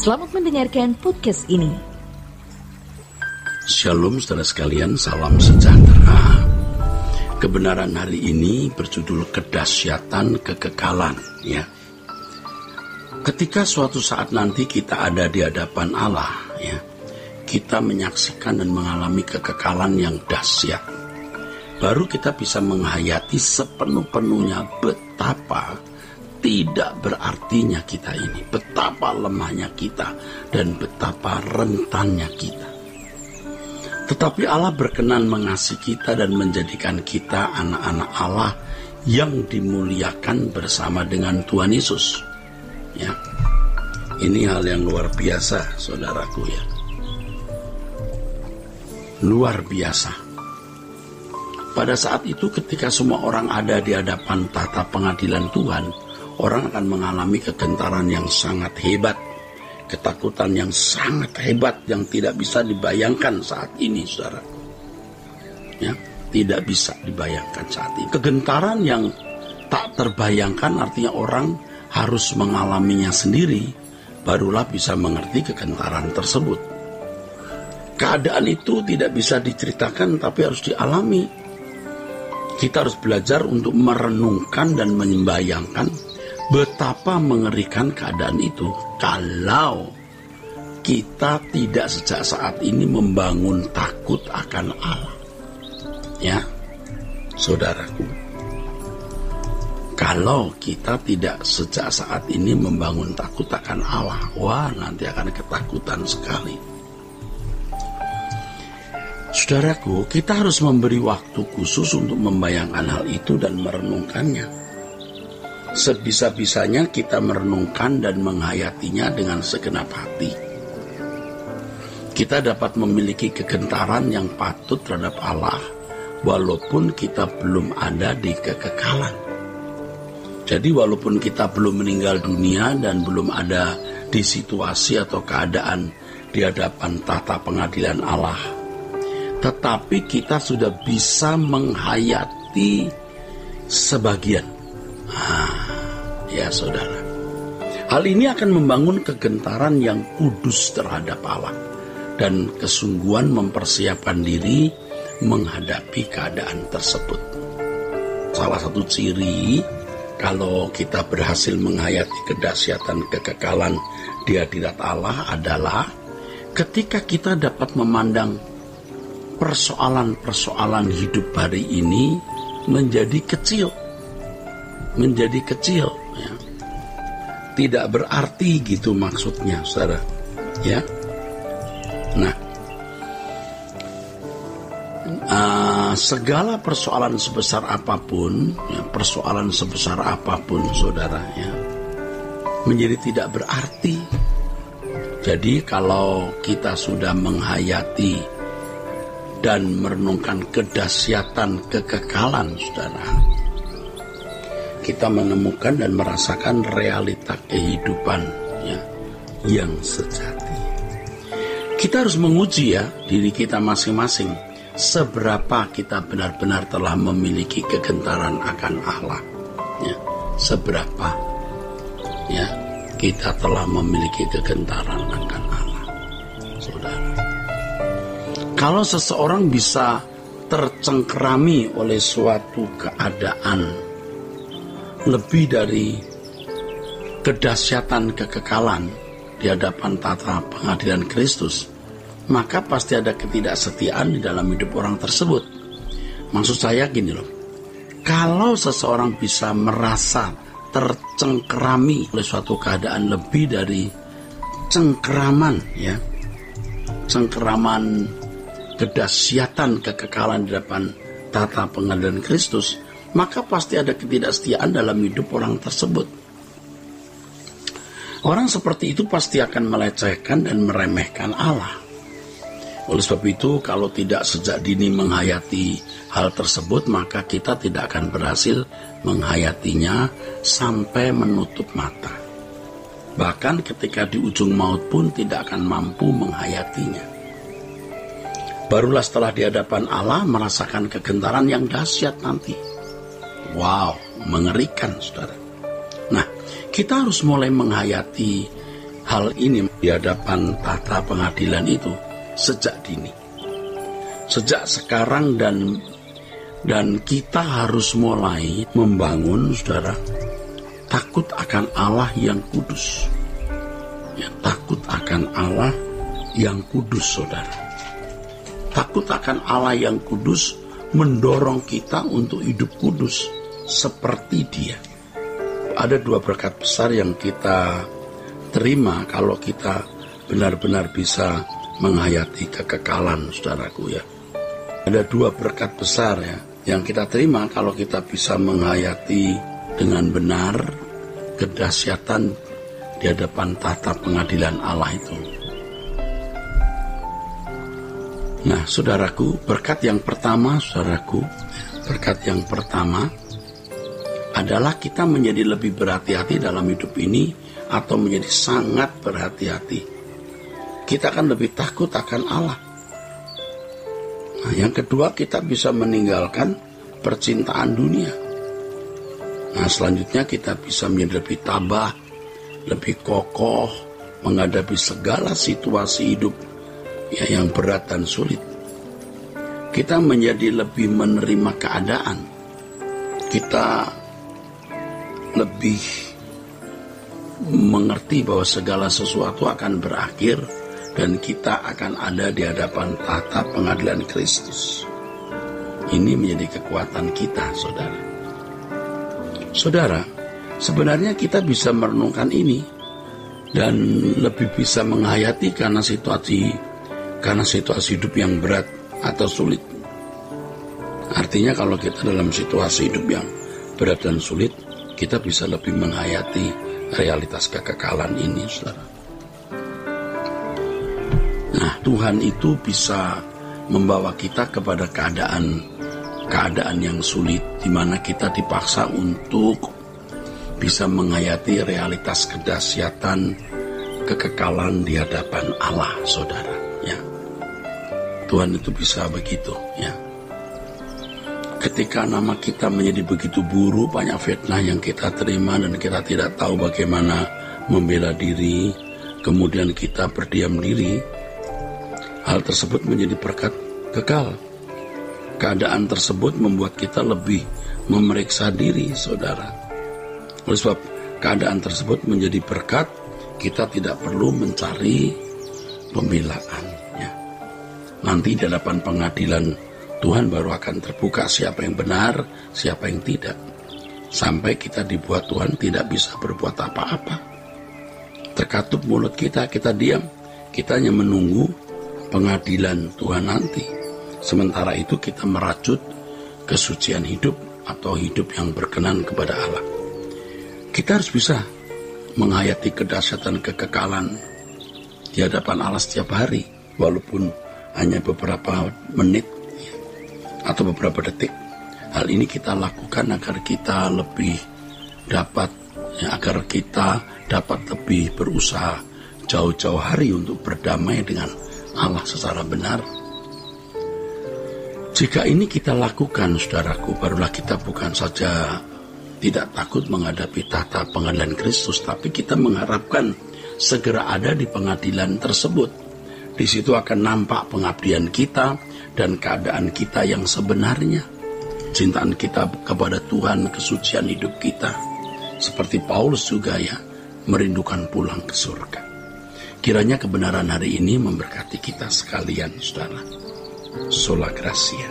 Selamat mendengarkan podcast ini. Shalom saudara sekalian, salam sejahtera. Kebenaran hari ini berjudul kedahsyatan kekekalan, ya. Ketika suatu saat nanti kita ada di hadapan Allah, ya, kita menyaksikan dan mengalami kekekalan yang dahsyat. Baru kita bisa menghayati sepenuh-penuhnya betapa tidak berartinya kita ini, betapa lemahnya kita, dan betapa rentannya kita. Tetapi Allah berkenan mengasihi kita dan menjadikan kita anak-anak Allah yang dimuliakan bersama dengan Tuhan Yesus. Ya, ini hal yang luar biasa, saudaraku, ya. Luar biasa. Pada saat itu ketika semua orang ada di hadapan tahta pengadilan Tuhan, orang akan mengalami kegentaran yang sangat hebat, ketakutan yang sangat hebat yang tidak bisa dibayangkan saat ini, saudara. Ya, tidak bisa dibayangkan saat ini. Kegentaran yang tak terbayangkan artinya orang harus mengalaminya sendiri, barulah bisa mengerti kegentaran tersebut. Keadaan itu tidak bisa diceritakan tapi harus dialami. Kita harus belajar untuk merenungkan dan membayangkan betapa mengerikan keadaan itu kalau kita tidak sejak saat ini membangun takut akan Allah. Ya, saudaraku. Kalau kita tidak sejak saat ini membangun takut akan Allah, wah, nanti akan ketakutan sekali. Saudaraku, kita harus memberi waktu khusus untuk membayangkan hal itu dan merenungkannya. Sebisa-bisanya kita merenungkan dan menghayatinya dengan segenap hati. Kita dapat memiliki kegentaran yang patut terhadap Allah walaupun kita belum ada di kekekalan. Jadi walaupun kita belum meninggal dunia dan belum ada di situasi atau keadaan di hadapan tahta pengadilan Allah, tetapi kita sudah bisa menghayati sebagian. Ya saudara, hal ini akan membangun kegentaran yang kudus terhadap Allah dan kesungguhan mempersiapkan diri menghadapi keadaan tersebut. Salah satu ciri kalau kita berhasil menghayati kedahsyatan kekekalan di hadirat Allah adalah ketika kita dapat memandang persoalan-persoalan hidup hari ini menjadi kecil, ya. Tidak berarti gitu maksudnya, saudara, ya. Nah, segala persoalan sebesar apapun, ya, saudara, ya, menjadi tidak berarti. Jadi kalau kita sudah menghayati dan merenungkan kedahsyatan kekekalan, saudara, kita menemukan dan merasakan realita kehidupan, ya, yang sejati. Kita harus menguji, ya, diri kita masing-masing, seberapa kita benar-benar telah memiliki kegentaran akan Allah, ya, seberapa, ya, kita telah memiliki kegentaran akan Allah, saudara. Kalau seseorang bisa tercengkerami oleh suatu keadaan lebih dari kedahsyatan kekekalan di hadapan tahta pengadilan Kristus, maka pasti ada ketidaksetiaan di dalam hidup orang tersebut. Maksud saya gini loh, kalau seseorang bisa merasa tercengkerami oleh suatu keadaan lebih dari cengkeraman, ya, cengkeraman kedahsyatan kekekalan di hadapan tahta pengadilan Kristus, maka pasti ada ketidaksetiaan dalam hidup orang tersebut. Orang seperti itu pasti akan melecehkan dan meremehkan Allah. Oleh sebab itu, kalau tidak sejak dini menghayati hal tersebut, maka kita tidak akan berhasil menghayatinya sampai menutup mata. Bahkan ketika di ujung maut pun tidak akan mampu menghayatinya. Barulah setelah di hadapan Allah merasakan kegentaran yang dahsyat nanti. Wow, mengerikan, saudara. Nah, kita harus mulai menghayati hal ini di hadapan tata pengadilan itu sejak dini. Sejak sekarang dan kita harus mulai membangun, saudara, takut akan Allah yang kudus. Ya, takut akan Allah yang kudus, saudara. Takut akan Allah yang kudus mendorong kita untuk hidup kudus seperti Dia. Ada 2 berkat besar yang kita terima kalau kita benar-benar bisa menghayati kekekalan, saudaraku ya. Ada 2 berkat besar ya yang kita terima kalau kita bisa menghayati dengan benar kedahsyatan di hadapan tata pengadilan Allah itu. Nah, saudaraku, berkat yang pertama adalah kita menjadi lebih berhati-hati dalam hidup ini atau menjadi sangat berhati-hati. Kita akan lebih takut akan Allah. Nah, yang kedua, kita bisa meninggalkan percintaan dunia. Nah, selanjutnya kita bisa menjadi lebih tabah, lebih kokoh menghadapi segala situasi hidup yang berat dan sulit. Kita menjadi lebih menerima keadaan. Kita lebih mengerti bahwa segala sesuatu akan berakhir dan kita akan ada di hadapan tata pengadilan Kristus. Ini menjadi kekuatan kita, saudara. Saudara, sebenarnya kita bisa merenungkan ini dan lebih bisa menghayati karena situasi hidup yang berat atau sulit. Artinya kalau kita dalam situasi hidup yang berat dan sulit, kita bisa lebih menghayati realitas kekekalan ini, saudara. Nah, Tuhan itu bisa membawa kita kepada keadaan yang sulit, di mana kita dipaksa untuk bisa menghayati realitas kedahsyatan kekekalan di hadapan Allah, saudara. Ya, Tuhan itu bisa begitu, ya. Ketika nama kita menjadi begitu buruk, banyak fitnah yang kita terima dan kita tidak tahu bagaimana membela diri, kemudian kita berdiam diri, hal tersebut menjadi berkat kekal. Keadaan tersebut membuat kita lebih memeriksa diri, saudara. Oleh sebab keadaan tersebut menjadi berkat, kita tidak perlu mencari pembelaan. Ya. Nanti di hadapan pengadilan Tuhan baru akan terbuka siapa yang benar, siapa yang tidak. Sampai kita dibuat Tuhan tidak bisa berbuat apa-apa. Terkatup mulut kita diam. Kita hanya menunggu pengadilan Tuhan nanti. Sementara itu kita merajut kesucian hidup atau hidup yang berkenan kepada Allah. Kita harus bisa menghayati kedahsyatan kekekalan di hadapan Allah setiap hari, walaupun hanya beberapa menit atau beberapa detik. Hal ini kita lakukan agar kita lebih dapat, agar kita dapat lebih berusaha jauh-jauh hari untuk berdamai dengan Allah secara benar. Jika ini kita lakukan, saudaraku, barulah kita bukan saja tidak takut menghadapi tata pengadilan Kristus, tapi kita mengharapkan segera ada di pengadilan tersebut. Di situ akan nampak pengabdian kita dan keadaan kita yang sebenarnya. Cintaan kita kepada Tuhan, kesucian hidup kita. Seperti Paulus juga merindukan pulang ke surga. Kiranya kebenaran hari ini memberkati kita sekalian, saudara. Sola Gracia.